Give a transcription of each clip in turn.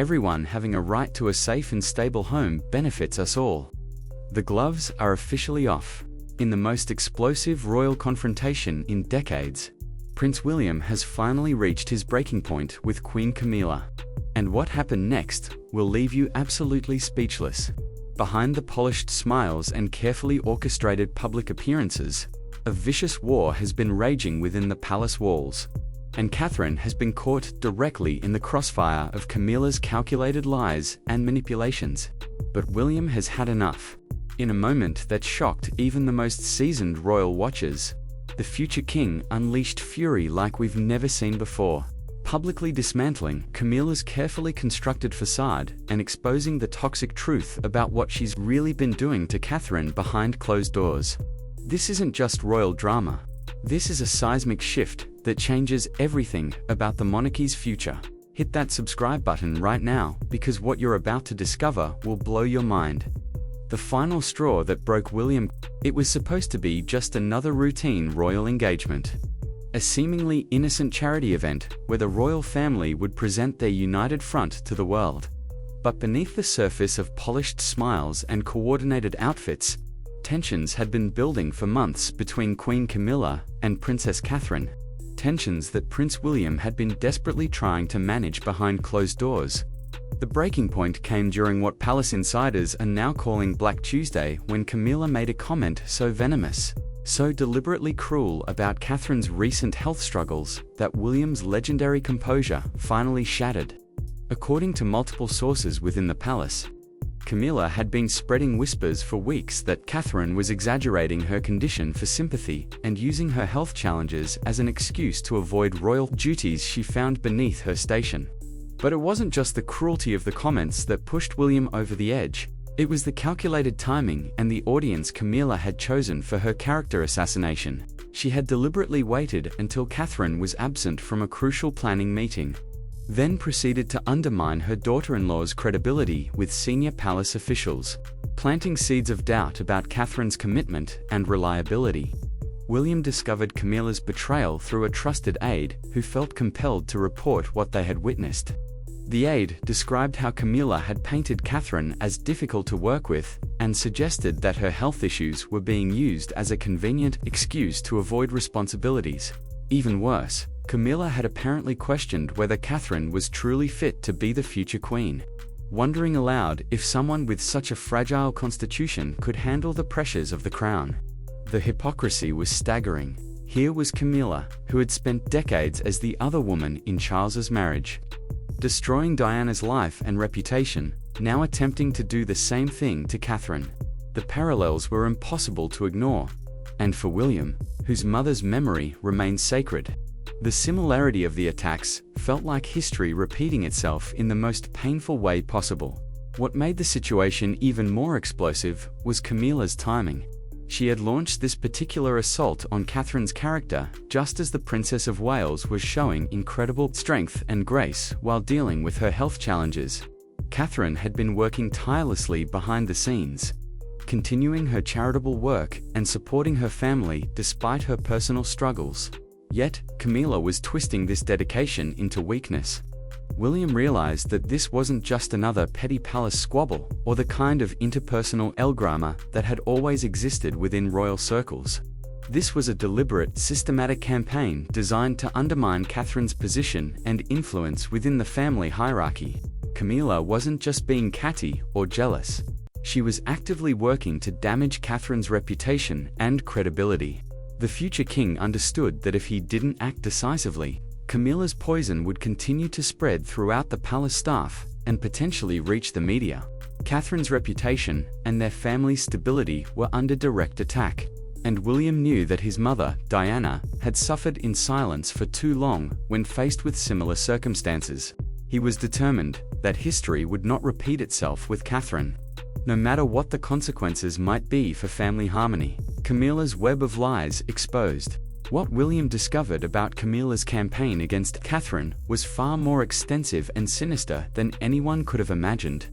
Everyone having a right to a safe and stable home benefits us all. The gloves are officially off. In the most explosive royal confrontation in decades, Prince William has finally reached his breaking point with Queen Camilla. And what happened next will leave you absolutely speechless. Behind the polished smiles and carefully orchestrated public appearances, a vicious war has been raging within the palace walls. And Catherine has been caught directly in the crossfire of Camilla's calculated lies and manipulations. But William has had enough. In a moment that shocked even the most seasoned royal watchers, the future king unleashed fury like we've never seen before, publicly dismantling Camilla's carefully constructed facade and exposing the toxic truth about what she's really been doing to Catherine behind closed doors. This isn't just royal drama. This is a seismic shift that changes everything about the monarchy's future. Hit that subscribe button right now, because what you're about to discover will blow your mind. The final straw that broke William. It was supposed to be just another routine royal engagement. A seemingly innocent charity event where the royal family would present their united front to the world. But beneath the surface of polished smiles and coordinated outfits, tensions had been building for months between Queen Camilla and Princess Catherine. Tensions that Prince William had been desperately trying to manage behind closed doors. The breaking point came during what palace insiders are now calling Black Tuesday, when Camilla made a comment so venomous, so deliberately cruel about Catherine's recent health struggles that William's legendary composure finally shattered. According to multiple sources within the palace, Camilla had been spreading whispers for weeks that Catherine was exaggerating her condition for sympathy and using her health challenges as an excuse to avoid royal duties she found beneath her station. But it wasn't just the cruelty of the comments that pushed William over the edge. It was the calculated timing and the audience Camilla had chosen for her character assassination. She had deliberately waited until Catherine was absent from a crucial planning meeting, then proceeded to undermine her daughter-in-law's credibility with senior palace officials, planting seeds of doubt about Catherine's commitment and reliability. William discovered Camilla's betrayal through a trusted aide who felt compelled to report what they had witnessed. The aide described how Camilla had painted Catherine as difficult to work with and suggested that her health issues were being used as a convenient excuse to avoid responsibilities. Even worse, Camilla had apparently questioned whether Catherine was truly fit to be the future queen, wondering aloud if someone with such a fragile constitution could handle the pressures of the crown. The hypocrisy was staggering. Here was Camilla, who had spent decades as the other woman in Charles's marriage, destroying Diana's life and reputation, now attempting to do the same thing to Catherine. The parallels were impossible to ignore. And for William, whose mother's memory remained sacred, the similarity of the attacks felt like history repeating itself in the most painful way possible. What made the situation even more explosive was Camilla's timing. She had launched this particular assault on Catherine's character just as the Princess of Wales was showing incredible strength and grace while dealing with her health challenges. Catherine had been working tirelessly behind the scenes, continuing her charitable work and supporting her family despite her personal struggles. Yet, Camilla was twisting this dedication into weakness. William realized that this wasn't just another petty palace squabble or the kind of interpersonal drama that had always existed within royal circles. This was a deliberate, systematic campaign designed to undermine Catherine's position and influence within the family hierarchy. Camilla wasn't just being catty or jealous. She was actively working to damage Catherine's reputation and credibility. The future king understood that if he didn't act decisively, Camilla's poison would continue to spread throughout the palace staff and potentially reach the media. Catherine's reputation and their family's stability were under direct attack, and William knew that his mother, Diana, had suffered in silence for too long when faced with similar circumstances. He was determined that history would not repeat itself with Catherine. No matter what the consequences might be for family harmony, Camilla's web of lies exposed. What William discovered about Camilla's campaign against Catherine was far more extensive and sinister than anyone could have imagined.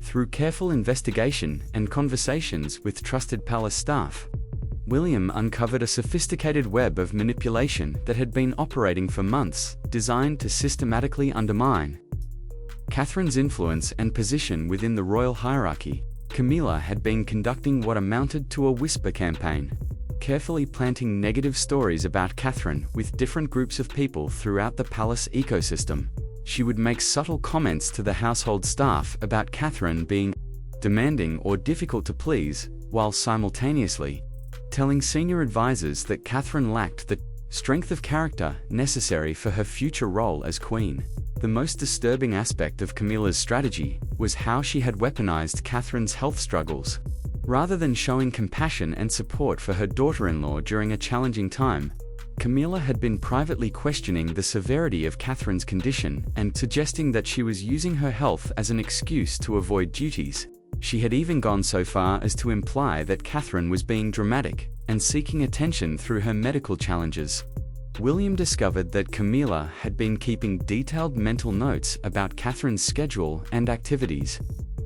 Through careful investigation and conversations with trusted palace staff, William uncovered a sophisticated web of manipulation that had been operating for months, designed to systematically undermine Catherine's influence and position within the royal hierarchy. Camilla had been conducting what amounted to a whisper campaign, carefully planting negative stories about Catherine with different groups of people throughout the palace ecosystem. She would make subtle comments to the household staff about Catherine being demanding or difficult to please, while simultaneously telling senior advisors that Catherine lacked the strength of character necessary for her future role as queen. The most disturbing aspect of Camilla's strategy was how she had weaponized Catherine's health struggles. Rather than showing compassion and support for her daughter-in-law during a challenging time, Camilla had been privately questioning the severity of Catherine's condition and suggesting that she was using her health as an excuse to avoid duties. She had even gone so far as to imply that Catherine was being dramatic and seeking attention through her medical challenges. William discovered that Camilla had been keeping detailed mental notes about Catherine's schedule and activities,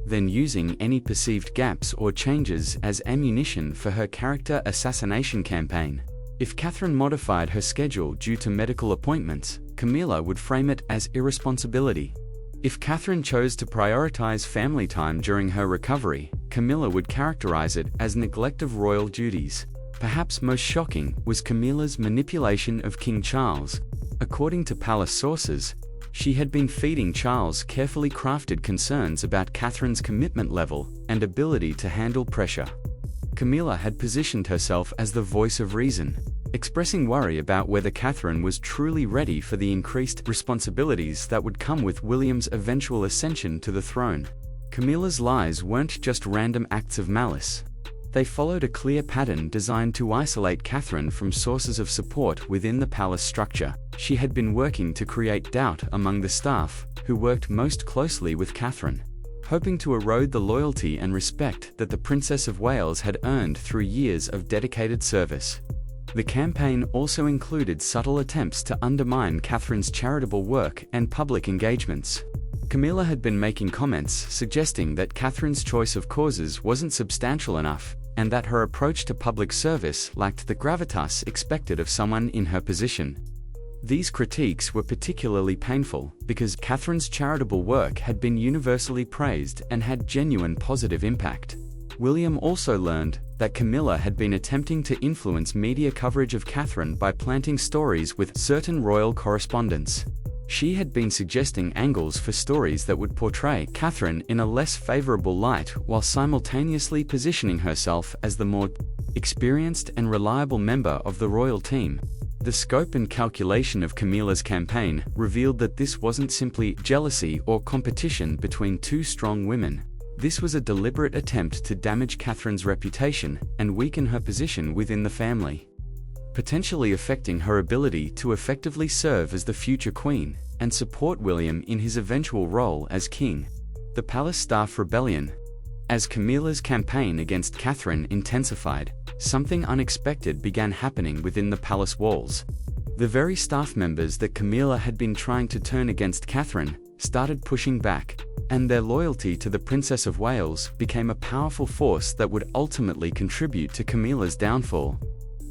then using any perceived gaps or changes as ammunition for her character assassination campaign. If Catherine modified her schedule due to medical appointments, Camilla would frame it as irresponsibility. If Catherine chose to prioritize family time during her recovery, Camilla would characterize it as neglect of royal duties. Perhaps most shocking was Camilla's manipulation of King Charles. According to palace sources, she had been feeding Charles carefully crafted concerns about Catherine's commitment level and ability to handle pressure. Camilla had positioned herself as the voice of reason, expressing worry about whether Catherine was truly ready for the increased responsibilities that would come with William's eventual ascension to the throne. Camilla's lies weren't just random acts of malice. They followed a clear pattern designed to isolate Catherine from sources of support within the palace structure. She had been working to create doubt among the staff, who worked most closely with Catherine, hoping to erode the loyalty and respect that the Princess of Wales had earned through years of dedicated service. The campaign also included subtle attempts to undermine Catherine's charitable work and public engagements. Camilla had been making comments suggesting that Catherine's choice of causes wasn't substantial enough, and that her approach to public service lacked the gravitas expected of someone in her position. These critiques were particularly painful because Catherine's charitable work had been universally praised and had genuine positive impact. William also learned that Camilla had been attempting to influence media coverage of Catherine by planting stories with certain royal correspondents. She had been suggesting angles for stories that would portray Catherine in a less favorable light while simultaneously positioning herself as the more experienced and reliable member of the royal team. The scope and calculation of Camilla's campaign revealed that this wasn't simply jealousy or competition between two strong women. This was a deliberate attempt to damage Catherine's reputation and weaken her position within the family, potentially affecting her ability to effectively serve as the future queen and support William in his eventual role as king. The palace staff rebellion. As Camilla's campaign against Catherine intensified, something unexpected began happening within the palace walls. The very staff members that Camilla had been trying to turn against Catherine started pushing back, and their loyalty to the Princess of Wales became a powerful force that would ultimately contribute to Camilla's downfall.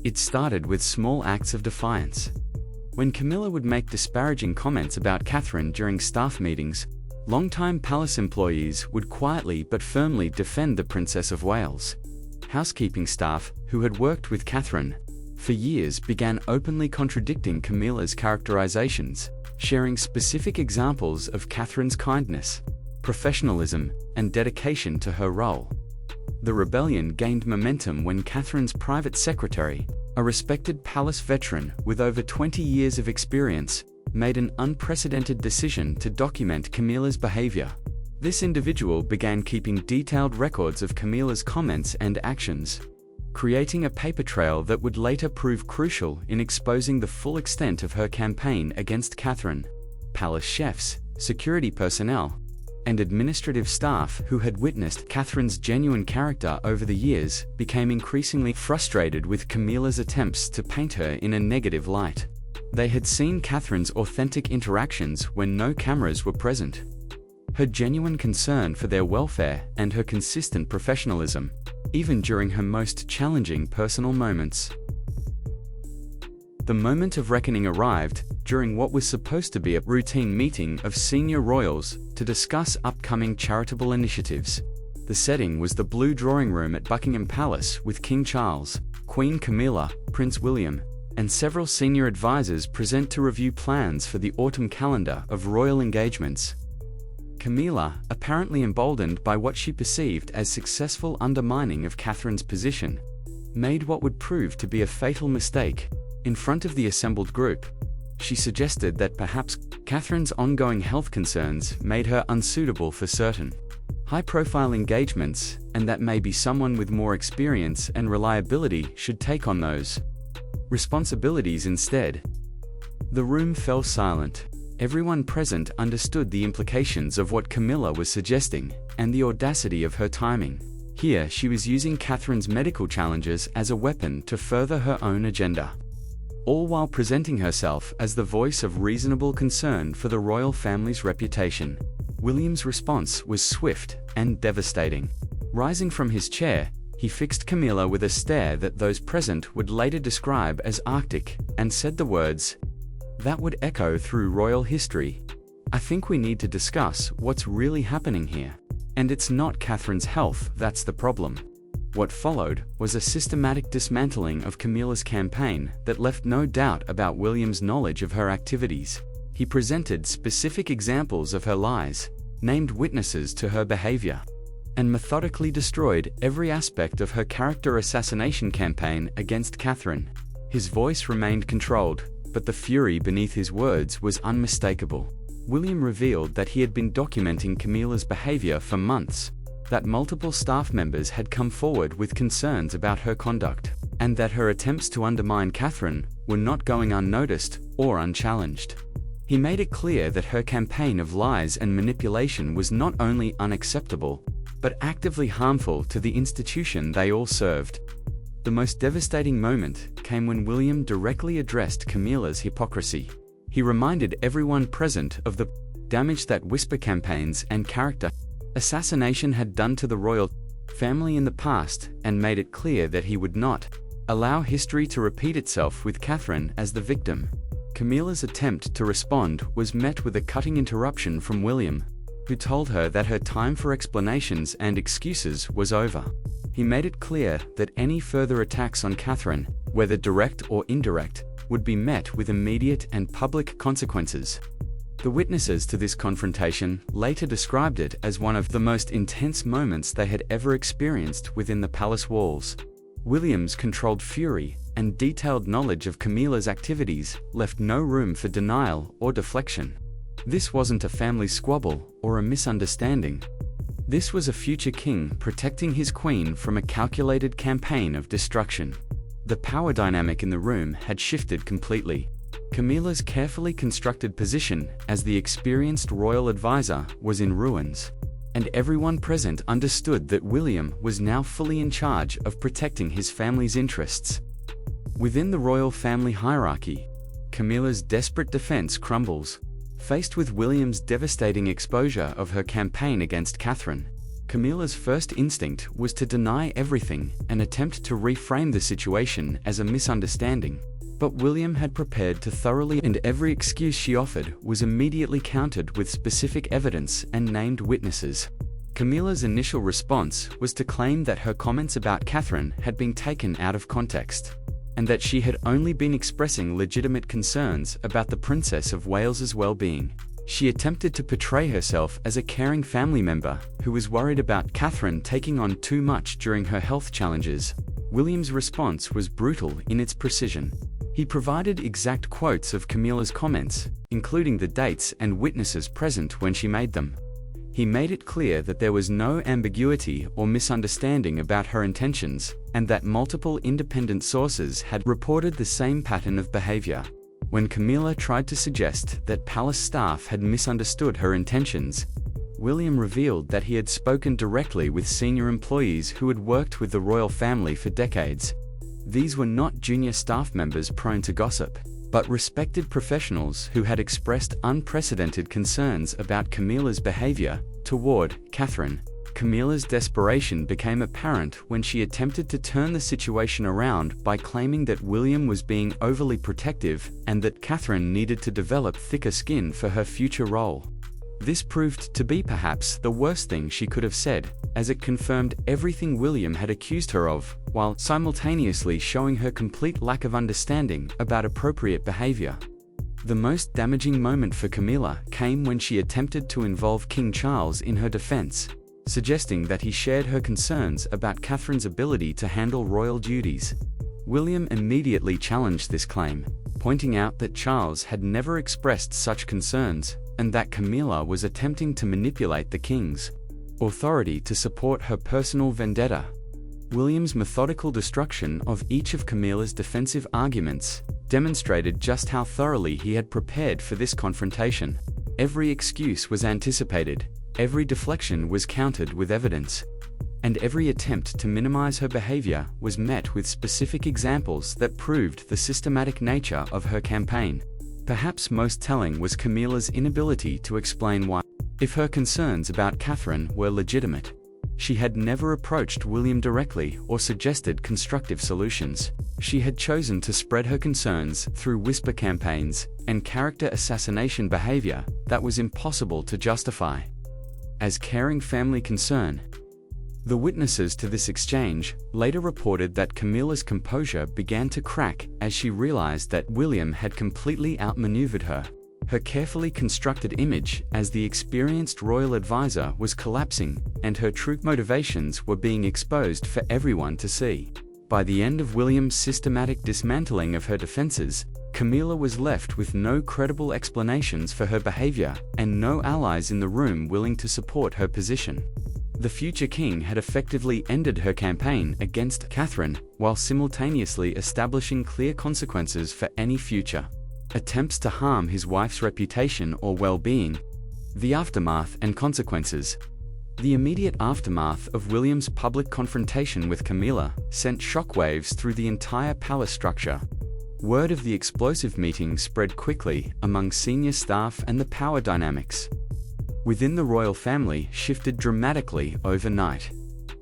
It started with small acts of defiance. When Camilla would make disparaging comments about Catherine during staff meetings, longtime palace employees would quietly but firmly defend the Princess of Wales. Housekeeping staff, who had worked with Catherine for years, began openly contradicting Camilla's characterizations, sharing specific examples of Catherine's kindness, professionalism, and dedication to her role. The rebellion gained momentum when Catherine's private secretary, a respected palace veteran with over 20 years of experience, made an unprecedented decision to document Camilla's behavior. This individual began keeping detailed records of Camilla's comments and actions, creating a paper trail that would later prove crucial in exposing the full extent of her campaign against Catherine. Palace chefs, security personnel, and administrative staff who had witnessed Catherine's genuine character over the years became increasingly frustrated with Camilla's attempts to paint her in a negative light. They had seen Catherine's authentic interactions when no cameras were present, her genuine concern for their welfare, and her consistent professionalism, even during her most challenging personal moments. The moment of reckoning arrived during what was supposed to be a routine meeting of senior royals to discuss upcoming charitable initiatives. The setting was the Blue Drawing Room at Buckingham Palace, with King Charles, Queen Camilla, Prince William, and several senior advisors present to review plans for the autumn calendar of royal engagements. Camilla, apparently emboldened by what she perceived as successful undermining of Catherine's position, made what would prove to be a fatal mistake. In front of the assembled group, she suggested that perhaps Catherine's ongoing health concerns made her unsuitable for certain high-profile engagements, and that maybe someone with more experience and reliability should take on those responsibilities instead. The room fell silent. Everyone present understood the implications of what Camilla was suggesting, and the audacity of her timing. Here she was using Catherine's medical challenges as a weapon to further her own agenda, all while presenting herself as the voice of reasonable concern for the royal family's reputation. William's response was swift and devastating. Rising from his chair, he fixed Camilla with a stare that those present would later describe as arctic, and said the words that would echo through royal history. "I think we need to discuss what's really happening here. And it's not Catherine's health that's the problem." What followed was a systematic dismantling of Camilla's campaign that left no doubt about William's knowledge of her activities. He presented specific examples of her lies, named witnesses to her behavior, and methodically destroyed every aspect of her character assassination campaign against Catherine. His voice remained controlled, but the fury beneath his words was unmistakable. William revealed that he had been documenting Camilla's behavior for months, that multiple staff members had come forward with concerns about her conduct, and that her attempts to undermine Catherine were not going unnoticed or unchallenged. He made it clear that her campaign of lies and manipulation was not only unacceptable, but actively harmful to the institution they all served. The most devastating moment came when William directly addressed Camilla's hypocrisy. He reminded everyone present of the damage that whisper campaigns and character assassination had done to the royal family in the past, and made it clear that he would not allow history to repeat itself with Catherine as the victim. Camilla's attempt to respond was met with a cutting interruption from William, who told her that her time for explanations and excuses was over. He made it clear that any further attacks on Catherine, whether direct or indirect, would be met with immediate and public consequences. The witnesses to this confrontation later described it as one of the most intense moments they had ever experienced within the palace walls. William's controlled fury and detailed knowledge of Camilla's activities left no room for denial or deflection. This wasn't a family squabble or a misunderstanding. This was a future king protecting his queen from a calculated campaign of destruction. The power dynamic in the room had shifted completely. Camilla's carefully constructed position as the experienced royal advisor was in ruins, and everyone present understood that William was now fully in charge of protecting his family's interests. Within the royal family hierarchy, Camilla's desperate defense crumbles. Faced with William's devastating exposure of her campaign against Catherine, Camilla's first instinct was to deny everything and attempt to reframe the situation as a misunderstanding. But William had prepared to thoroughly, and every excuse she offered was immediately countered with specific evidence and named witnesses. Camilla's initial response was to claim that her comments about Catherine had been taken out of context, and that she had only been expressing legitimate concerns about the Princess of Wales's well-being. She attempted to portray herself as a caring family member who was worried about Catherine taking on too much during her health challenges. William's response was brutal in its precision. He provided exact quotes of Camilla's comments, including the dates and witnesses present when she made them. He made it clear that there was no ambiguity or misunderstanding about her intentions, and that multiple independent sources had reported the same pattern of behavior. When Camilla tried to suggest that palace staff had misunderstood her intentions, William revealed that he had spoken directly with senior employees who had worked with the royal family for decades. These were not junior staff members prone to gossip, but respected professionals who had expressed unprecedented concerns about Camilla's behavior toward Catherine. Camilla's desperation became apparent when she attempted to turn the situation around by claiming that William was being overly protective and that Catherine needed to develop thicker skin for her future role. This proved to be perhaps the worst thing she could have said, as it confirmed everything William had accused her of, while simultaneously showing her complete lack of understanding about appropriate behavior. The most damaging moment for Camilla came when she attempted to involve King Charles in her defense, suggesting that he shared her concerns about Catherine's ability to handle royal duties. William immediately challenged this claim, pointing out that Charles had never expressed such concerns, and that Camilla was attempting to manipulate the king's authority to support her personal vendetta. William's methodical destruction of each of Camilla's defensive arguments demonstrated just how thoroughly he had prepared for this confrontation. Every excuse was anticipated, every deflection was countered with evidence, and every attempt to minimize her behavior was met with specific examples that proved the systematic nature of her campaign. Perhaps most telling was Camilla's inability to explain why, if her concerns about Catherine were legitimate, she had never approached William directly or suggested constructive solutions. She had chosen to spread her concerns through whisper campaigns and character assassination behavior that was impossible to justify as caring family concern. The witnesses to this exchange later reported that Camilla's composure began to crack as she realized that William had completely outmaneuvered her. Her carefully constructed image as the experienced royal advisor was collapsing, and her true motivations were being exposed for everyone to see. By the end of William's systematic dismantling of her defenses, Camilla was left with no credible explanations for her behavior and no allies in the room willing to support her position. The future king had effectively ended her campaign against Catherine while simultaneously establishing clear consequences for any future attempts to harm his wife's reputation or well-being. The aftermath and consequences. The immediate aftermath of William's public confrontation with Camilla sent shockwaves through the entire palace structure. Word of the explosive meeting spread quickly among senior staff, and the power dynamics within the royal family shifted dramatically overnight.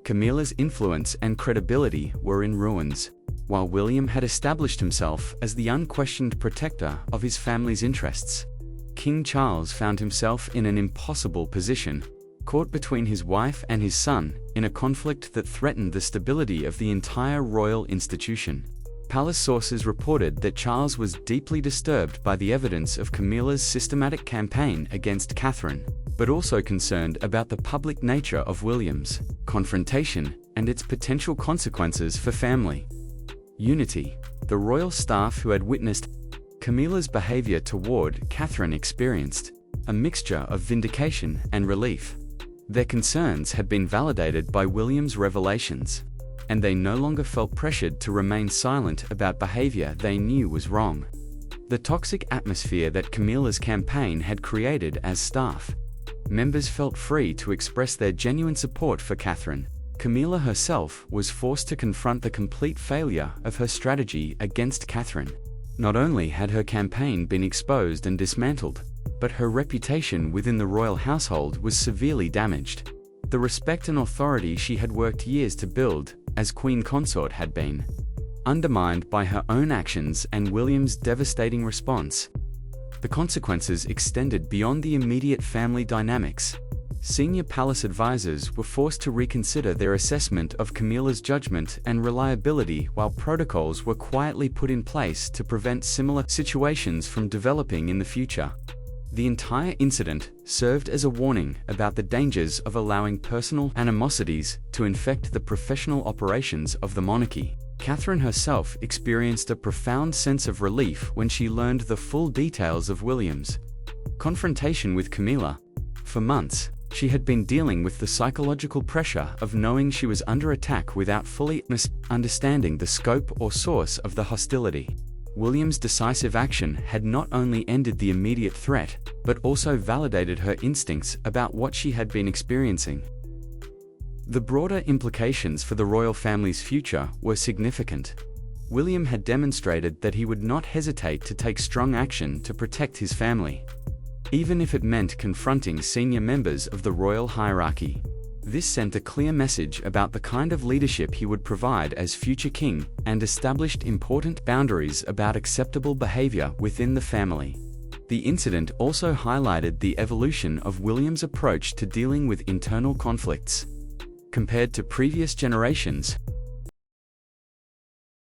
Camilla's influence and credibility were in ruins, while William had established himself as the unquestioned protector of his family's interests. King Charles found himself in an impossible position, caught between his wife and his son, in a conflict that threatened the stability of the entire royal institution. Palace sources reported that Charles was deeply disturbed by the evidence of Camilla's systematic campaign against Catherine, but also concerned about the public nature of William's confrontation and its potential consequences for family unity. The royal staff who had witnessed Camilla's behavior toward Catherine experienced a mixture of vindication and relief. Their concerns had been validated by William's revelations, and they no longer felt pressured to remain silent about behavior they knew was wrong. The toxic atmosphere that Camilla's campaign had created as staff members felt free to express their genuine support for Catherine. Camilla herself was forced to confront the complete failure of her strategy against Catherine. Not only had her campaign been exposed and dismantled, but her reputation within the royal household was severely damaged. The respect and authority she had worked years to build as queen consort had been undermined by her own actions and William's devastating response. The consequences extended beyond the immediate family dynamics. Senior palace advisors were forced to reconsider their assessment of Camilla's judgment and reliability, while protocols were quietly put in place to prevent similar situations from developing in the future. The entire incident served as a warning about the dangers of allowing personal animosities to infect the professional operations of the monarchy. Catherine herself experienced a profound sense of relief when she learned the full details of William's confrontation with Camilla. For months, she had been dealing with the psychological pressure of knowing she was under attack without fully understanding the scope or source of the hostility. William's decisive action had not only ended the immediate threat, but also validated her instincts about what she had been experiencing. The broader implications for the royal family's future were significant. William had demonstrated that he would not hesitate to take strong action to protect his family, even if it meant confronting senior members of the royal hierarchy. This sent a clear message about the kind of leadership he would provide as future king, and established important boundaries about acceptable behavior within the family. The incident also highlighted the evolution of William's approach to dealing with internal conflicts. Compared to previous generations,